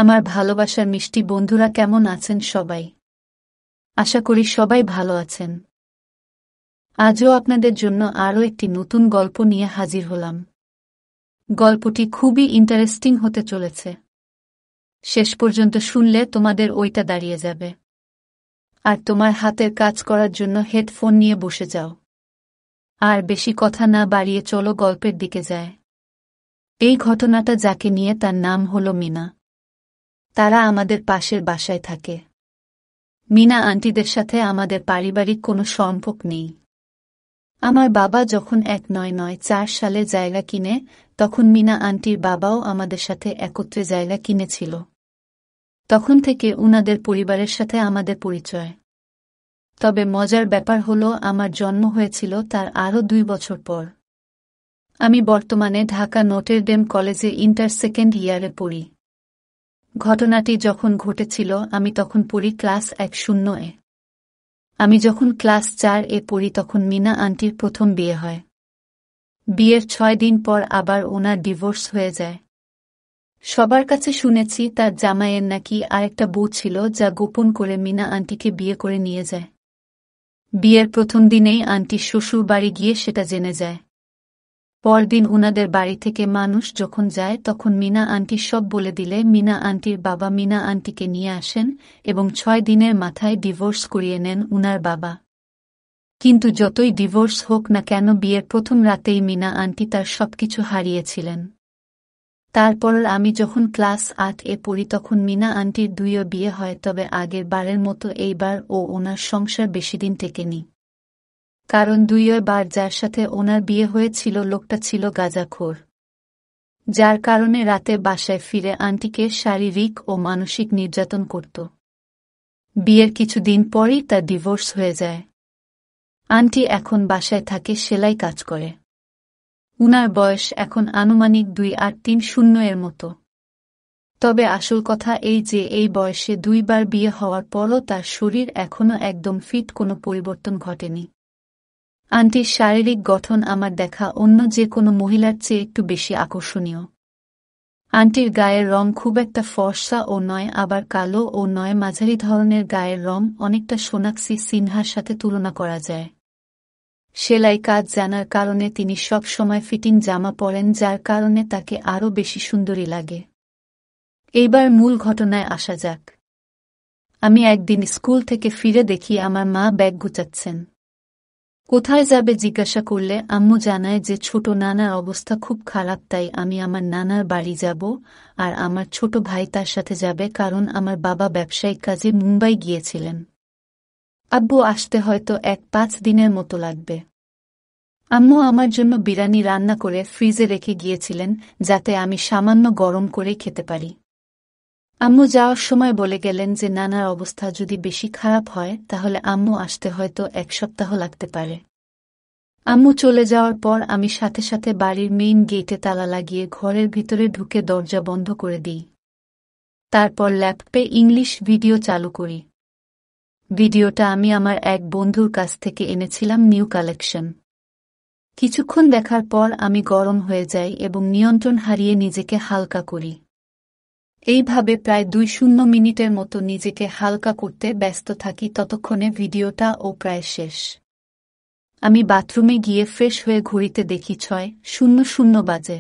আমার ভালোবাসার মিষ্টি বন্ধুরা কেমন আছেন সবাই? আশা করি সবাই ভালো আছেন। আজও আপনাদের জন্য আরও একটি নতুন গল্প নিয়ে হাজির হলাম। গল্পটি খুবই ইন্টারেস্টিং হতে চলেছে। শেষ পর্যন্ত শুনলে তোমাদের ওইটা দাঁড়িয়ে যাবে। আর তোমার হাতের কাজ করার জন্য হেডফোন নিয়ে বসে যাও। আর বেশি কথা না বাড়িয়ে চলো গল্পের দিকে যায়। এই ঘটনাটা যাকে নিয়ে তার নাম হলো মিনা। তারা আমাদের পাশের বাসায় থাকে। মিনা আন্টিদের সাথে আমাদের পারিবারিক কোনো সম্পর্ক নেই। আমার বাবা যখন 1994 সালে জায়গা কিনে, তখন মিনা আন্টির বাবাও আমাদের সাথে একত্রে জায়গা কিনেছিল। তখন থেকে উনাদের পরিবারের সাথে আমাদের পরিচয়। তবে মজার ব্যাপার হলো আমার জন্ম হয়েছিল তার আরও 2 বছর পর। আমি বর্তমানে ঢাকা নটর ডেম কলেজে ইন্টার সেকেন্ড ইয়ারে পড়ি। ঘটনাটি যখন ঘটেছিল আমি তখন পড়ি ক্লাস 10-এ। আমি যখন ক্লাস 4-এ পড়ি তখন মিনা আন্টির প্রথম বিয়ে হয়। বিয়ের 6 দিন পর আবার ওনার ডিভোর্স হয়ে যায়। সবার কাছে শুনেছি তার জামাইয়ের নাকি আরেকটা বউ ছিল, যা গোপন করে মিনা আন্টিকে বিয়ে করে নিয়ে যায়। বিয়ের প্রথম দিনেই আন্টির শ্বশুর বাড়ি গিয়ে সেটা জেনে যায়। পরদিন উনাদের বাড়ি থেকে মানুষ যখন যায় তখন মিনা আন্টি সব বলে দিলে মিনা আন্টির বাবা মিনা আন্টিকে নিয়ে আসেন এবং 6 দিনের মাথায় ডিভোর্স করিয়ে নেন উনার বাবা। কিন্তু যতই ডিভোর্স হোক না কেন, বিয়ের প্রথম রাতেই মিনা আন্টি তার সবকিছু হারিয়েছিলেন। তারপর আমি যখন ক্লাস 8-এ পড়ি তখন মিনা আন্টির 2য় বিয়ে হয়, তবে আগের বারের মতো এইবার ওনার সংসার বেশিদিন টেকেনি। কারণ 2য় বার যার সাথে ওনার বিয়ে হয়েছিল লোকটা ছিল গাঁজাখোর, যার কারণে রাতে বাসায় ফিরে আন্টিকে শারীরিক ও মানসিক নির্যাতন করত। বিয়ের কিছুদিন পরই তার ডিভোর্স হয়ে যায়। আন্টি এখন বাসায় থাকে, সেলাই কাজ করে। উনার বয়স এখন আনুমানিক 2830-এর মতো। তবে আসল কথা এই যে এই বয়সে 2 বার বিয়ে হওয়ার পরও তার শরীর এখনও একদম ফিট, কোনো পরিবর্তন ঘটেনি। আন্টির শারীরিক গঠন আমার দেখা অন্য যে কোনো মহিলার চেয়ে একটু বেশি আকর্ষণীয়। আন্টির গায়ের রং খুব একটা ফর্সা ও নয়, আবার কালো ও নয়, মাঝারি ধরনের গায়ের রং, অনেকটা সোনাক্ষী সিনহার সাথে তুলনা করা যায়। সেলাই কাজ জানার কারণে তিনি সব সময় ফিটিং জামা পরেন, যার কারণে তাকে আরও বেশি সুন্দরী লাগে। এইবার মূল ঘটনায় আসা যাক। আমি একদিন স্কুল থেকে ফিরে দেখি আমার মা ব্যাগ গুছাচ্ছেন। কোথায় যাবে জিজ্ঞাসা করলে আম্মু জানায় যে ছোট নানার অবস্থা খুব খারাপ, তাই আমি আমার নানার বাড়ি যাব আর আমার ছোট ভাই তার সাথে যাবে, কারণ আমার বাবা ব্যবসায়িক কাজে মুম্বাই গিয়েছিলেন। আব্বু আসতে হয়তো 1-5 দিনের মতো লাগবে। আম্মু আমার জন্য বিরিয়ানি রান্না করে ফ্রিজে রেখে গিয়েছিলেন, যাতে আমি সামান্য গরম করে খেতে পারি। আম্মু যাওয়ার সময় বলে গেলেন যে নানার অবস্থা যদি বেশি খারাপ হয় তাহলে আম্মু আসতে হয়তো 1 সপ্তাহ লাগতে পারে। আম্মু চলে যাওয়ার পর আমি সাথে সাথে বাড়ির মেইন গেটে তালা লাগিয়ে ঘরের ভিতরে ঢুকে দরজা বন্ধ করে দিই। তারপর ল্যাপটপে ইংলিশ ভিডিও চালু করি। ভিডিওটা আমি আমার এক বন্ধুর কাছ থেকে এনেছিলাম, নিউ কালেকশন। কিছুক্ষণ দেখার পর আমি গরম হয়ে যাই এবং নিয়ন্ত্রণ হারিয়ে নিজেকে হালকা করি। এইভাবে প্রায় 2 মিনিটের মতো নিজেকে হালকা করতে ব্যস্ত থাকি, ততক্ষণে ভিডিওটা প্রায় শেষ। আমি বাথরুমে গিয়ে ফ্রেশ হয়ে ঘড়িতে দেখি 6:00 বাজে।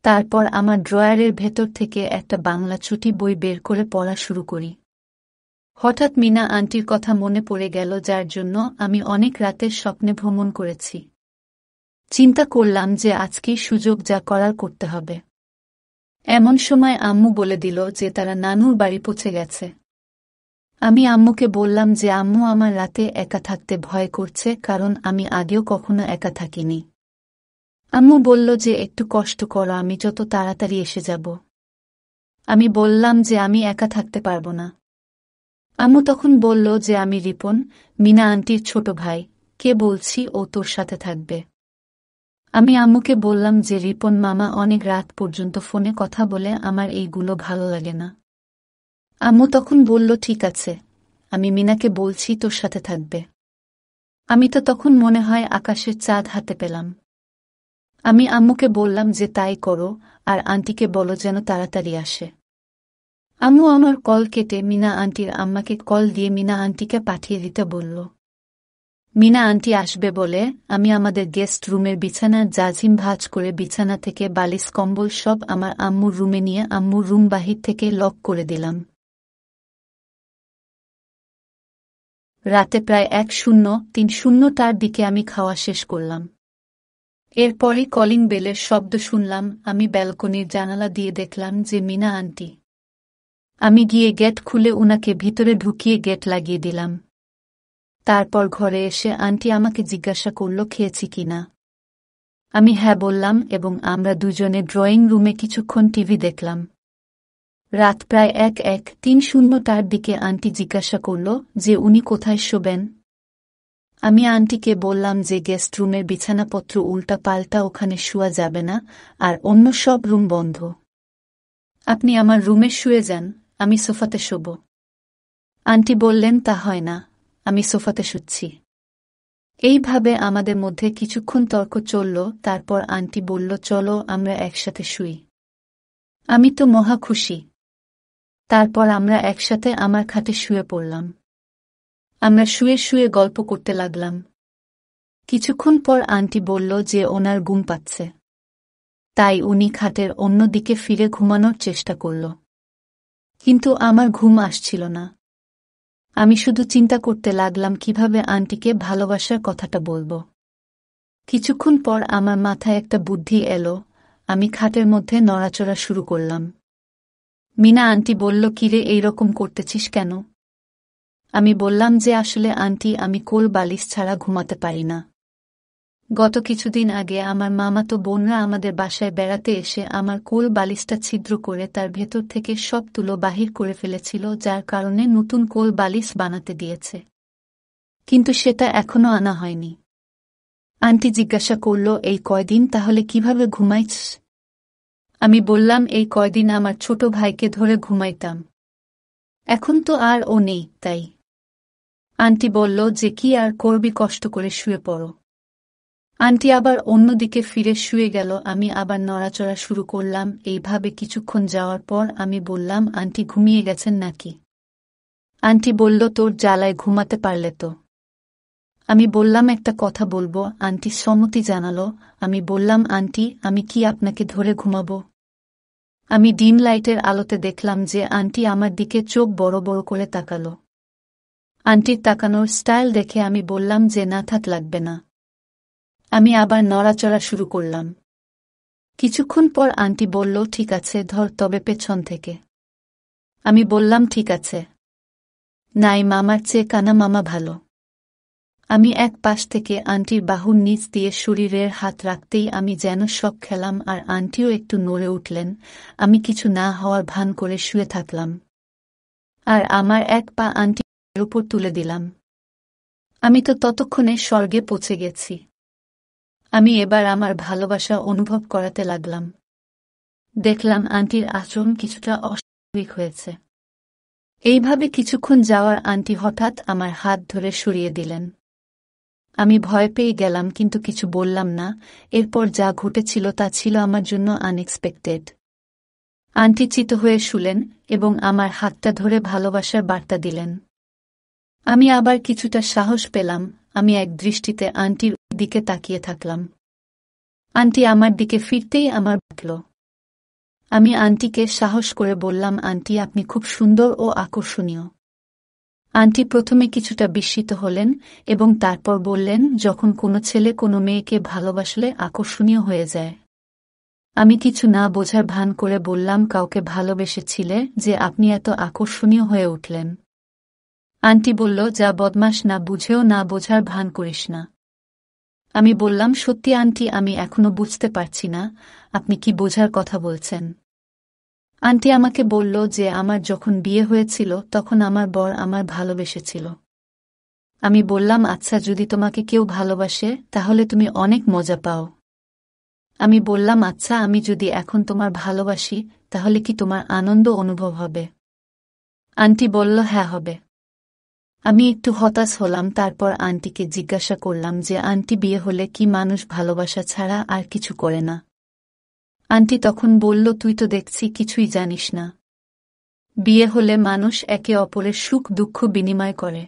তারপর আমার ড্রয়ারের ভেতর থেকে একটা বাংলা ছুটি বই বের করে পড়া শুরু করি। হঠাৎ মিনা আন্টির কথা মনে পড়ে গেল, যার জন্য আমি অনেক রাতের স্বপ্নে ভ্রমণ করেছি। চিন্তা করলাম যে আজকেই সুযোগ, যা করার করতে হবে। এমন সময় আম্মু বলে দিল যে তারা নানুর বাড়ি পৌঁছে গেছে। আমি আম্মুকে বললাম যে আম্মু, আমার রাতে একা থাকতে ভয় করছে, কারণ আমি আগেও কখনো একা থাকিনি। আম্মু বলল যে একটু কষ্ট করো, আমি যত তাড়াতাড়ি এসে যাব। আমি বললাম যে আমি একা থাকতে পারবো না। আম্মু তখন বলল যে আমি রিপন, মিনা আন্টির ছোট ভাই। কে বলছি ও তোর সাথে থাকবে? আমি আম্মুকে বললাম যে রিপন মামা অনেক রাত পর্যন্ত ফোনে কথা বলে, আমার এইগুলো ভালো লাগে না। আম্মু তখন বলল ঠিক আছে, আমি মিনাকে বলছি তোর সাথে থাকবে। আমি তো তখন মনে হয় আকাশের চাঁদ হাতে পেলাম। আমি আম্মুকে বললাম যে তাই করো, আর আন্টিকে বলো যেন তাড়াতাড়ি আসে। আম্মু আমার কল কেটে মিনা আন্টির আম্মাকে কল দিয়ে মিনা আন্টিকে পাঠিয়ে দিতে বলল। মিনা আন্টি আসবে বলে আমি আমাদের গেস্ট রুমের বিছানা জাজিম ভাঁজ করে বিছানা থেকে বালিশ কম্বল সব আমার আম্মুর রুমে নিয়ে আম্মুর রুম বাহির থেকে লক করে দিলাম। রাতে প্রায় 1:03 দিকে আমি খাওয়া শেষ করলাম। এরপরই কলিং বেলের শব্দ শুনলাম। আমি ব্যালকনির জানালা দিয়ে দেখলাম যে মিনা আন্টি। আমি গিয়ে গেট খুলে উনাকে ভিতরে ঢুকিয়ে গেট লাগিয়ে দিলাম। তারপর ঘরে এসে আন্টি আমাকে জিজ্ঞাসা করল খেয়েছি কিনা। আমি হ্যাঁ বললাম এবং আমরা দুজনে ড্রয়িং রুমে কিছুক্ষণ টিভি দেখলাম। রাত প্রায় 1:03 দিকে আন্টি জিজ্ঞাসা করল যে উনি কোথায় শোবেন। আমি আন্টিকে বললাম যে গেস্ট রুমের বিছানাপত্র উল্টা পাল্টা, ওখানে শোয়া যাবে না, আর অন্য সব রুম বন্ধ। আপনি আমার রুমে শুয়ে যান, আমি সোফাতে শোব। আন্টি বললেন তা হয় না, আমি সোফাতে শুচ্ছি। এইভাবে আমাদের মধ্যে কিছুক্ষণ তর্ক চলল। তারপর আন্টি বলল চলো আমরা একসাথে শুই। আমি তো মহা খুশি। তারপর আমরা একসাথে আমার খাটে শুয়ে পড়লাম। আমরা শুয়ে শুয়ে গল্প করতে লাগলাম। কিছুক্ষণ পর আন্টি বলল যে ওনার ঘুম পাচ্ছে, তাই উনি খাটের অন্য দিকে ফিরে ঘুমানোর চেষ্টা করল। কিন্তু আমার ঘুম আসছিল না। আমি শুধু চিন্তা করতে লাগলাম কিভাবে আন্টিকে ভালোবাসার কথাটা বলবো। কিছুক্ষণ পর আমার মাথায় একটা বুদ্ধি এলো। আমি খাটের মধ্যে নড়াচড়া শুরু করলাম। মিনা আন্টি বলল কিরে এইরকম করতেছিস কেন? আমি বললাম যে আসলে আন্টি আমি কোল বালিশ ছাড়া ঘুমাতে পারি না। গত কিছুদিন আগে আমার মামাতো বোনরা আমাদের বাসায় বেড়াতে এসে আমার কোল বালিশটা ছিদ্র করে তার ভেতর থেকে সব তুলো বাহির করে ফেলেছিল, যার কারণে নতুন কোল বালিশ বানাতে দিয়েছে। কিন্তু সেটা এখনো আনা হয়নি। আন্টি জিজ্ঞাসা করল এই কয়দিন তাহলে কিভাবে ঘুমাইছ? আমি বললাম এই কয়দিন আমার ছোট ভাইকে ধরে ঘুমাইতাম, এখন তো আর ও নেই তাই। আন্টি বলল যে কি আর করবি, কষ্ট করে শুয়ে পড়ো। আন্টি আবার অন্যদিকে ফিরে শুয়ে গেল। আমি আবার নড়াচড়া শুরু করলাম। এইভাবে কিছুক্ষণ যাওয়ার পর আমি বললাম আন্টি ঘুমিয়ে গেছেন নাকি? আন্টি বলল তোর জ্বালায় ঘুমাতে পারলে তো। আমি বললাম একটা কথা বলবো। আন্টি সম্মতি জানালো। আমি বললাম আন্টি আমি কি আপনাকে ধরে ঘুমাবো? আমি ডিম লাইটের আলোতে দেখলাম যে আন্টি আমার দিকে চোখ বড় বড় করে তাকালো। আন্টির তাকানোর স্টাইল দেখে আমি বললাম যে না থাক, লাগবে না। আমি আবার নড়াচড়া শুরু করলাম। কিছুক্ষণ পর আন্টি বলল ঠিক আছে ধর, তবে পেছন থেকে। আমি বললাম ঠিক আছে। নাই, মামার চেয়ে কানা মামা ভালো। আমি এক পাশ থেকে আন্টির বাহুর নিচ দিয়ে শরীরের হাত রাখতেই আমি যেন শক খেলাম, আর আন্টিও একটু নড়ে উঠলেন। আমি কিছু না হওয়ার ভান করে শুয়ে থাকলাম, আর আমার এক পা আন্টির উপর তুলে দিলাম। আমি তো ততক্ষণে স্বর্গে পৌঁছে গেছি। আমি এবার আমার ভালোবাসা অনুভব করাতে লাগলাম। দেখলাম আন্টির আচরণ কিছুটা অস্বাভাবিক হয়েছে। এইভাবে কিছুক্ষণ যাওয়ার আন্টি হঠাৎ আমার হাত ধরে সরিয়ে দিলেন। আমি ভয় পেয়ে গেলাম, কিন্তু কিছু বললাম না। এরপর যা ঘটেছিল তা ছিল আমার জন্য আনএক্সপেক্টেড। আন্টি চিত হয়ে শুলেন এবং আমার হাতটা ধরে ভালোবাসার বার্তা দিলেন। আমি আবার কিছুটা সাহস পেলাম। আমি এক দৃষ্টিতে আন্টির দিকে তাকিয়ে থাকলাম। আন্টি আমার দিকে ফিরতেই আমার ডাকল। আমি আন্টিকে সাহস করে বললাম আন্টি আপনি খুব সুন্দর ও আকর্ষণীয়। আন্টি প্রথমে কিছুটা বিস্মিত হলেন এবং তারপর বললেন যখন কোনো ছেলে কোনো মেয়েকে ভালোবাসলে আকর্ষণীয় হয়ে যায়। আমি কিছু না বোঝার ভান করে বললাম কাউকে ভালোবেসেছিলে যে আপনি এত আকর্ষণীয় হয়ে উঠলেন? আন্টি বলল যা বদমাশ, না বুঝেও না বোঝার ভান করিস না। আমি বললাম সত্যি আন্টি, আমি এখনো বুঝতে পারছি না আপনি কি বোঝার কথা বলছেন। আন্টি আমাকে বলল যে আমার যখন বিয়ে হয়েছিল তখন আমার বর আমার ভালোবেসেছিল। আমি বললাম আচ্ছা, যদি তোমাকে কেউ ভালোবাসে তাহলে তুমি অনেক মজা পাও। আমি বললাম আচ্ছা, আমি যদি এখন তোমার ভালোবাসি তাহলে কি তোমার আনন্দ অনুভব হবে? আন্টি বলল হ্যাঁ হবে। আমি একটু হতাশ হলাম। তারপর আন্টিকে জিজ্ঞাসা করলাম যে আন্টি বিয়ে হলে কি মানুষ ভালোবাসা ছাড়া আর কিছু করে না? আন্টি তখন বলল তুই তো দেখছি কিছুই জানিস না। বিয়ে হলে মানুষ একে অপরের সুখ দুঃখ বিনিময় করে।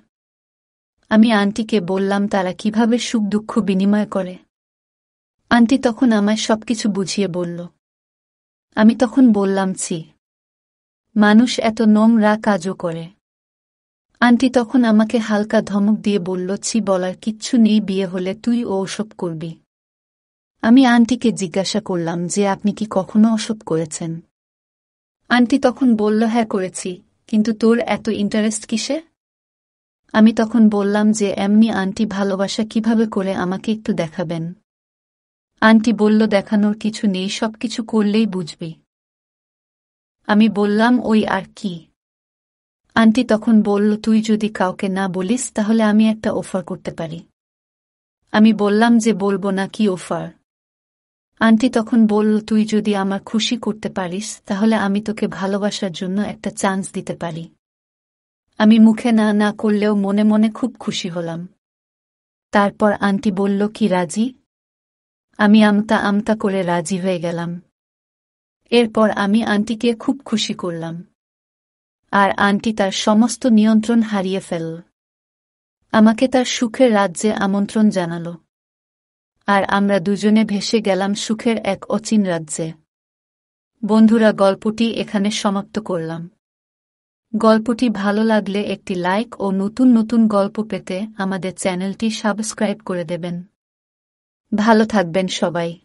আমি আন্টিকে বললাম তারা কিভাবে সুখ দুঃখ বিনিময় করে। আন্টি তখন আমায় সবকিছু বুঝিয়ে বলল। আমি তখন বললাম, ছি, মানুষ এত নোংরা কাজও করে। আন্টি তখন আমাকে হালকা ধমক দিয়ে বলল, ছি বলার কিচ্ছু নেই, বিয়ে হলে তুই ও ওসব করবি। আমি আন্টিকে জিজ্ঞাসা করলাম যে আপনি কি কখনো ওসব করেছেন। আন্টি তখন বলল, হ্যাঁ করেছি, কিন্তু তোর এত ইন্টারেস্ট কিসে? আমি তখন বললাম যে এমনি আন্টি, ভালোবাসা কিভাবে করে আমাকে একটু দেখাবেন। আন্টি বলল, দেখানোর কিছু নেই, সবকিছু করলেই বুঝবি। আমি বললাম, ওই আর কি? আন্টি তখন বলল, তুই যদি কাউকে না বলিস তাহলে আমি একটা অফার করতে পারি। আমি বললাম যে বলবো না, কি অফার? আন্টি তখন বলল, তুই যদি আমার খুশি করতে পারিস তাহলে আমি তোকে ভালোবাসার জন্য একটা চান্স দিতে পারি। আমি মুখে না না করলেও মনে মনে খুব খুশি হলাম। তারপর আন্টি বলল, কি রাজি? আমি আমতা আমতা করে রাজি হয়ে গেলাম। এরপর আমি আন্টিকে খুব খুশি করলাম। আর আন্টি তার সমস্ত নিয়ন্ত্রণ হারিয়ে ফেলল। আমাকে তার সুখের রাজ্যে আমন্ত্রণ জানাল। আর আমরা দুজনে ভেসে গেলাম সুখের এক অচিন রাজ্যে। বন্ধুরা, গল্পটি এখানে সমাপ্ত করলাম। গল্পটি ভালো লাগলে একটি লাইক ও নতুন নতুন গল্প পেতে আমাদের চ্যানেলটি সাবস্ক্রাইব করে দেবেন। ভালো থাকবেন সবাই।